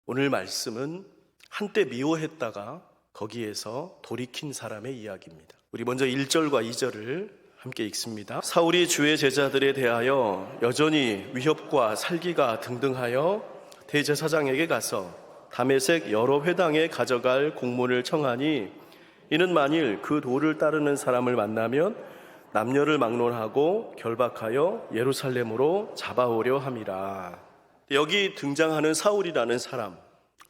오늘 말씀은 한때 미워했다가 거기에서 돌이킨 사람의 이야기입니다. 우리 먼저 1절과 2절을 함께 읽습니다. 사울이 주의 제자들에 대하여 여전히 위협과 살기가 등등하여 대제사장에게 가서 다메섹 여러 회당에 가져갈 공문을 청하니 이는 만일 그 도를 따르는 사람을 만나면 남녀를 막론하고 결박하여 예루살렘으로 잡아오려 함이라. 여기 등장하는 사울이라는 사람,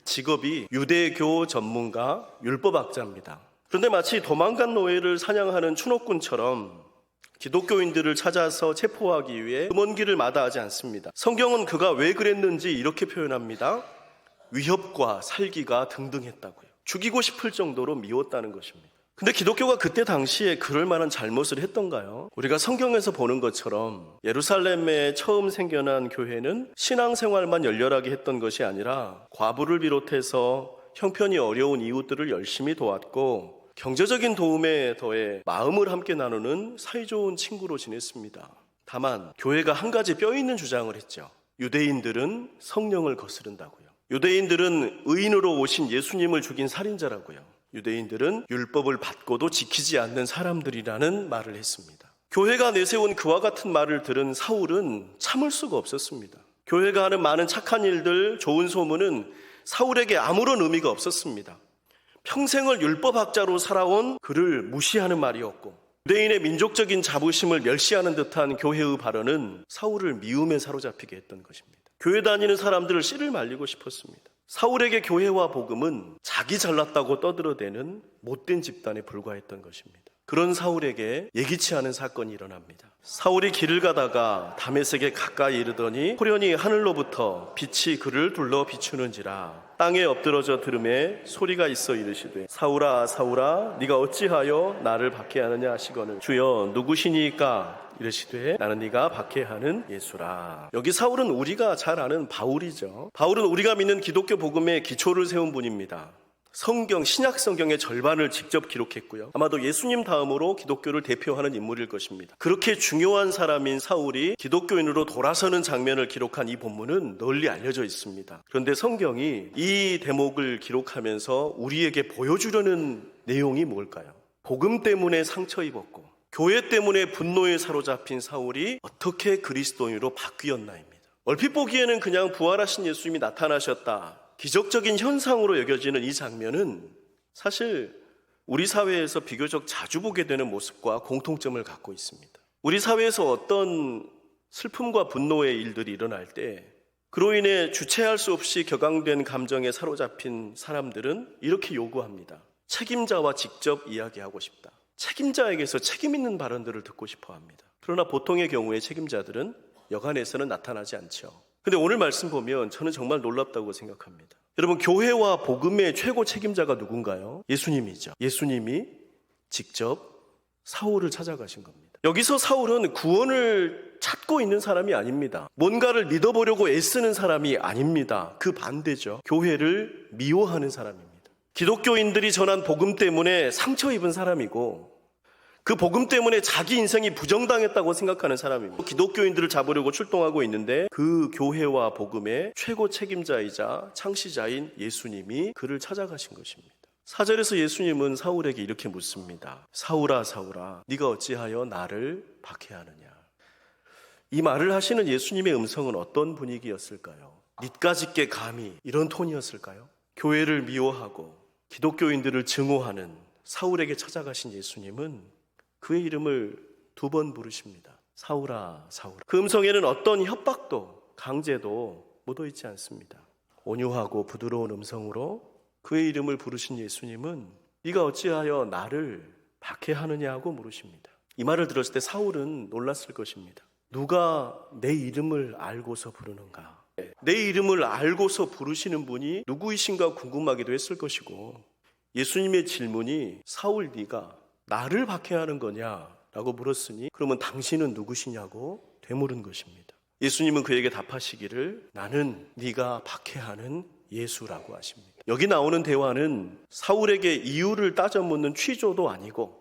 직업이 유대교 전문가 율법학자입니다. 그런데 마치 도망간 노예를 사냥하는 추노꾼처럼 기독교인들을 찾아서 체포하기 위해 먼 길을 마다하지 않습니다. 성경은 그가 왜 그랬는지 이렇게 표현합니다. 위협과 살기가 등등했다고요. 죽이고 싶을 정도로 미웠다는 것입니다. 근데 기독교가 그때 당시에 그럴 만한 잘못을 했던가요? 우리가 성경에서 보는 것처럼 예루살렘에 처음 생겨난 교회는 신앙생활만 열렬하게 했던 것이 아니라 과부를 비롯해서 형편이 어려운 이웃들을 열심히 도왔고 경제적인 도움에 더해 마음을 함께 나누는 사이좋은 친구로 지냈습니다. 다만 교회가 한 가지 뼈 있는 주장을 했죠. 유대인들은 성령을 거스른다고요. 유대인들은 의인으로 오신 예수님을 죽인 살인자라고요. 유대인들은 율법을 받고도 지키지 않는 사람들이라는 말을 했습니다. 교회가 내세운 그와 같은 말을 들은 사울은 참을 수가 없었습니다. 교회가 하는 많은 착한 일들, 좋은 소문은 사울에게 아무런 의미가 없었습니다. 평생을 율법학자로 살아온 그를 무시하는 말이었고 유대인의 민족적인 자부심을 멸시하는 듯한 교회의 발언은 사울을 미움에 사로잡히게 했던 것입니다. 교회 다니는 사람들을 씨를 말리고 싶었습니다. 사울에게 교회와 복음은 자기 잘났다고 떠들어대는 못된 집단에 불과했던 것입니다. 그런 사울에게 예기치 않은 사건이 일어납니다. 사울이 길을 가다가 다메섹에 가까이 이르더니 호련히 하늘로부터 빛이 그를 둘러 비추는지라. 땅에 엎드러져 들음에 소리가 있어 이르시되 사울아 사울아 네가 어찌하여 나를 박해하느냐 하시거늘 주여 누구시니까 이르시되 나는 네가 박해하는 예수라. 여기 사울은 우리가 잘 아는 바울이죠. 바울은 우리가 믿는 기독교 복음의 기초를 세운 분입니다. 성경, 신약 성경의 절반을 직접 기록했고요. 아마도 예수님 다음으로 기독교를 대표하는 인물일 것입니다. 그렇게 중요한 사람인 사울이 기독교인으로 돌아서는 장면을 기록한 이 본문은 널리 알려져 있습니다. 그런데 성경이 이 대목을 기록하면서 우리에게 보여주려는 내용이 뭘까요? 복음 때문에 상처 입었고 교회 때문에 분노에 사로잡힌 사울이 어떻게 그리스도인으로 바뀌었나입니다. 얼핏 보기에는 그냥 부활하신 예수님이 나타나셨다, 기적적인 현상으로 여겨지는 이 장면은 사실 우리 사회에서 비교적 자주 보게 되는 모습과 공통점을 갖고 있습니다. 우리 사회에서 어떤 슬픔과 분노의 일들이 일어날 때 그로 인해 주체할 수 없이 격앙된 감정에 사로잡힌 사람들은 이렇게 요구합니다. 책임자와 직접 이야기하고 싶다. 책임자에게서 책임 있는 발언들을 듣고 싶어 합니다. 그러나 보통의 경우에 책임자들은 여간에서는 나타나지 않죠. 근데 오늘 말씀 보면 저는 정말 놀랍다고 생각합니다. 여러분, 교회와 복음의 최고 책임자가 누군가요? 예수님이죠. 예수님이 직접 사울을 찾아가신 겁니다. 여기서 사울은 구원을 찾고 있는 사람이 아닙니다. 뭔가를 믿어보려고 애쓰는 사람이 아닙니다. 그 반대죠. 교회를 미워하는 사람입니다. 기독교인들이 전한 복음 때문에 상처 입은 사람이고 그 복음 때문에 자기 인생이 부정당했다고 생각하는 사람입니다. 기독교인들을 잡으려고 출동하고 있는데 그 교회와 복음의 최고 책임자이자 창시자인 예수님이 그를 찾아가신 것입니다. 4절에서 예수님은 사울에게 이렇게 묻습니다. 사울아 사울아 네가 어찌하여 나를 박해하느냐. 이 말을 하시는 예수님의 음성은 어떤 분위기였을까요? 니까짓게 감히 이런 톤이었을까요? 교회를 미워하고 기독교인들을 증오하는 사울에게 찾아가신 예수님은 그의 이름을 2번 부르십니다. 사울아 사울아. 그 음성에는 어떤 협박도 강제도 묻어있지 않습니다. 온유하고 부드러운 음성으로 그의 이름을 부르신 예수님은 네가 어찌하여 나를 박해하느냐고 물으십니다. 이 말을 들었을 때 사울은 놀랐을 것입니다. 누가 내 이름을 알고서 부르는가? 내 이름을 알고서 부르시는 분이 누구이신가 궁금하기도 했을 것이고 예수님의 질문이 사울 네가 나를 박해하는 거냐라고 물었으니 그러면 당신은 누구시냐고 되물은 것입니다. 예수님은 그에게 답하시기를 나는 네가 박해하는 예수라고 하십니다. 여기 나오는 대화는 사울에게 이유를 따져 묻는 취조도 아니고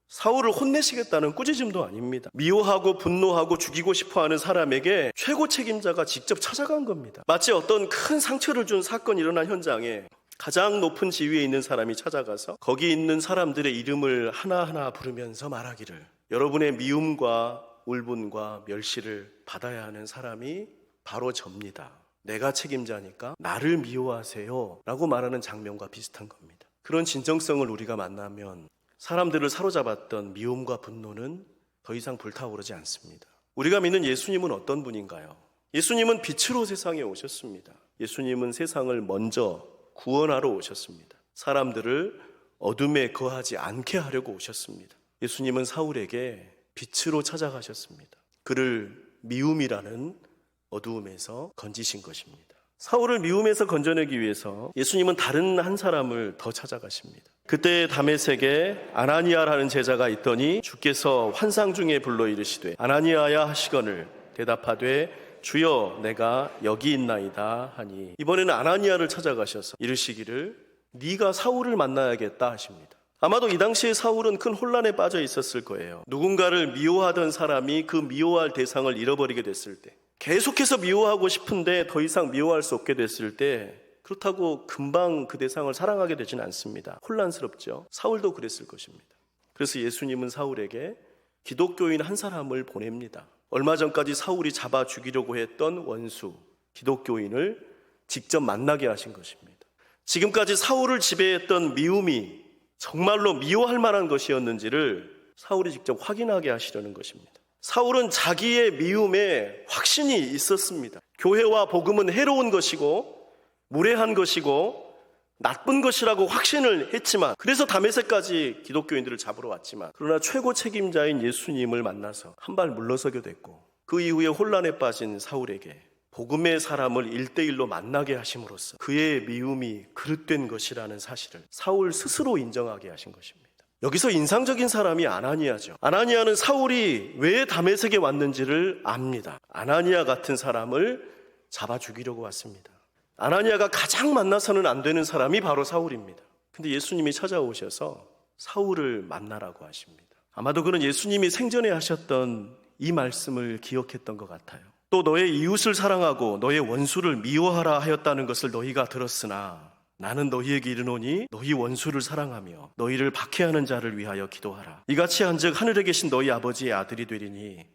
사울을 혼내시겠다는 꾸짖음도 아닙니다. 미워하고 분노하고 죽이고 싶어하는 사람에게 최고 책임자가 직접 찾아간 겁니다. 마치 어떤 큰 상처를 준 사건이 일어난 현장에 가장 높은 지위에 있는 사람이 찾아가서 거기 있는 사람들의 이름을 하나하나 부르면서 말하기를, 여러분의 미움과 울분과 멸시를 받아야 하는 사람이 바로 접니다. 내가 책임자니까 나를 미워하세요 라고 말하는 장면과 비슷한 겁니다. 그런 진정성을 우리가 만나면 사람들을 사로잡았던 미움과 분노는 더 이상 불타오르지 않습니다. 우리가 믿는 예수님은 어떤 분인가요? 예수님은 빛으로 세상에 오셨습니다. 예수님은 세상을 먼저 구원하러 오셨습니다. 사람들을 어둠에 거하지 않게 하려고 오셨습니다. 예수님은 사울에게 빛으로 찾아가셨습니다. 그를 미움이라는 어두움에서 건지신 것입니다. 사울을 미움에서 건져내기 위해서 예수님은 다른 한 사람을 더 찾아가십니다. 그때 다메섹에 아나니아라는 제자가 있더니 주께서 환상 중에 불러 이르시되 아나니아야 하시거늘 대답하되 주여 내가 여기 있나이다 하니, 이번에는 아나니아를 찾아가셔서 이르시기를 네가 사울을 만나야겠다 하십니다. 아마도 이 당시에 사울은 큰 혼란에 빠져 있었을 거예요. 누군가를 미워하던 사람이 그 미워할 대상을 잃어버리게 됐을 때, 계속해서 미워하고 싶은데 더 이상 미워할 수 없게 됐을 때, 그렇다고 금방 그 대상을 사랑하게 되지는 않습니다. 혼란스럽죠. 사울도 그랬을 것입니다. 그래서 예수님은 사울에게 기독교인 한 사람을 보냅니다. 얼마 전까지 사울이 잡아 죽이려고 했던 원수 기독교인을 직접 만나게 하신 것입니다. 지금까지 사울을 지배했던 미움이 정말로 미워할 만한 것이었는지를 사울이 직접 확인하게 하시려는 것입니다. 사울은 자기의 미움에 확신이 있었습니다. 교회와 복음은 해로운 것이고 무례한 것이고 나쁜 것이라고 확신을 했지만, 그래서 다메섹까지 기독교인들을 잡으러 왔지만, 그러나 최고 책임자인 예수님을 만나서 한 발 물러서게 됐고, 그 이후에 혼란에 빠진 사울에게 복음의 사람을 1대1로 만나게 하심으로써 그의 미움이 그릇된 것이라는 사실을 사울 스스로 인정하게 하신 것입니다. 여기서 인상적인 사람이 아나니아죠. 아나니아는 사울이 왜 다메섹에 왔는지를 압니다. 아나니아 같은 사람을 잡아 죽이려고 왔습니다. 아나니아가 가장 만나서는 안 되는 사람이 바로 사울입니다. 근데 예수님이 찾아오셔서 사울을 만나라고 하십니다. 아마도 그는 예수님이 생전에 하셨던 이 말씀을 기억했던 것 같아요. 또 너의 이웃을 사랑하고 너의 원수를 미워하라 하였다는 것을 너희가 들었으나 나는 너희에게 이르노니 너희 원수를 사랑하며 너희를 박해하는 자를 위하여 기도하라. 이같이 한즉 하늘에 계신 너희 아버지의 아들이 되리니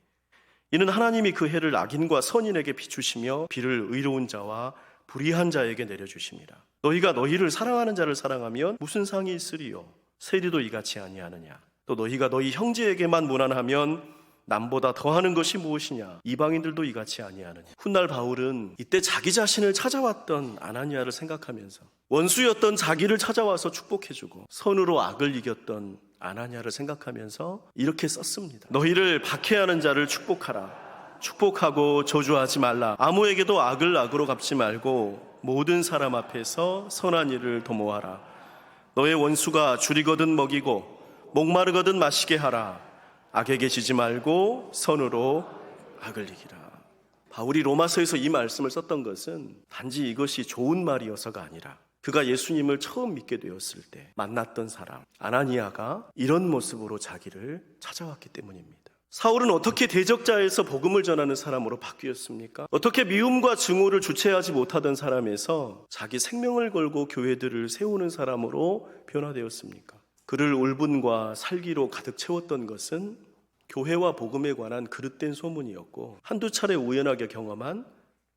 이는 하나님이 그 해를 악인과 선인에게 비추시며 비를 의로운 자와 불의한 자에게 내려주심이라. 너희가 너희를 사랑하는 자를 사랑하면 무슨 상이 있으리요? 세리도 이같이 아니하느냐? 또 너희가 너희 형제에게만 무난하면 남보다 더하는 것이 무엇이냐? 이방인들도 이같이 아니하느냐? 훗날 바울은 이때 자기 자신을 찾아왔던 아나니아를 생각하면서 원수였던 자기를 찾아와서 축복해주고 선으로 악을 이겼던 아나니아를 생각하면서 이렇게 썼습니다. 너희를 박해하는 자를 축복하라. 축복하고 저주하지 말라. 아무에게도 악을 악으로 갚지 말고 모든 사람 앞에서 선한 일을 도모하라. 너의 원수가 줄이거든 먹이고 목마르거든 마시게 하라. 악에게 지지 말고 선으로 악을 이기라. 바울이 로마서에서 이 말씀을 썼던 것은 단지 이것이 좋은 말이어서가 아니라 그가 예수님을 처음 믿게 되었을 때 만났던 사람 아나니아가 이런 모습으로 자기를 찾아왔기 때문입니다. 사울은 어떻게 대적자에서 복음을 전하는 사람으로 바뀌었습니까? 어떻게 미움과 증오를 주체하지 못하던 사람에서 자기 생명을 걸고 교회들을 세우는 사람으로 변화되었습니까? 그를 울분과 살기로 가득 채웠던 것은 교회와 복음에 관한 그릇된 소문이었고 한두 차례 우연하게 경험한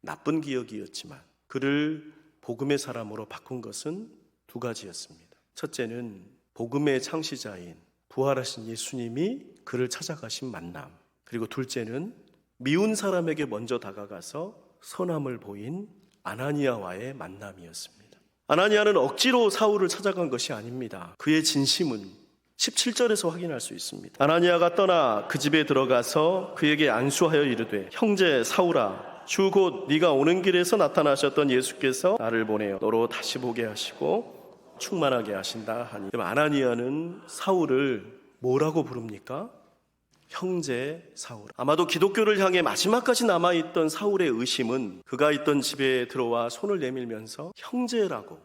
나쁜 기억이었지만 그를 복음의 사람으로 바꾼 것은 두 가지였습니다. 첫째는 복음의 창시자인 부활하신 예수님이 그를 찾아가신 만남, 그리고 둘째는 미운 사람에게 먼저 다가가서 선함을 보인 아나니아와의 만남이었습니다. 아나니아는 억지로 사울을 찾아간 것이 아닙니다. 그의 진심은 17절에서 확인할 수 있습니다. 아나니아가 떠나 그 집에 들어가서 그에게 안수하여 이르되 형제 사울아, 주 곧 네가 오는 길에서 나타나셨던 예수께서 나를 보내어 너로 다시 보게 하시고 충만하게 하신다 하니, 아나니아는 사울을 뭐라고 부릅니까? 형제 사울. 아마도 기독교를 향해 마지막까지 남아있던 사울의 의심은 그가 있던 집에 들어와 손을 내밀면서 형제라고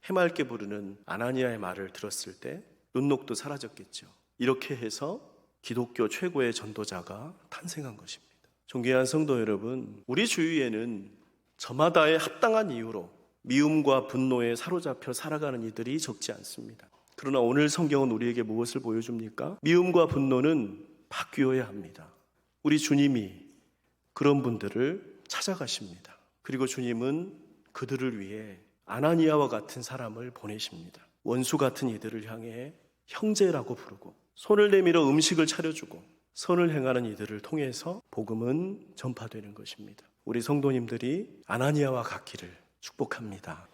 해맑게 부르는 아나니아의 말을 들었을 때 눈녹도 사라졌겠죠. 이렇게 해서 기독교 최고의 전도자가 탄생한 것입니다. 존귀한 성도 여러분, 우리 주위에는 저마다의 합당한 이유로 미움과 분노에 사로잡혀 살아가는 이들이 적지 않습니다. 그러나 오늘 성경은 우리에게 무엇을 보여줍니까? 미움과 분노는 바뀌어야 합니다. 우리 주님이 그런 분들을 찾아가십니다. 그리고 주님은 그들을 위해 아나니아와 같은 사람을 보내십니다. 원수 같은 이들을 향해 형제라고 부르고 손을 내밀어 음식을 차려주고 선을 행하는 이들을 통해서 복음은 전파되는 것입니다. 우리 성도님들이 아나니아와 같기를 축복합니다.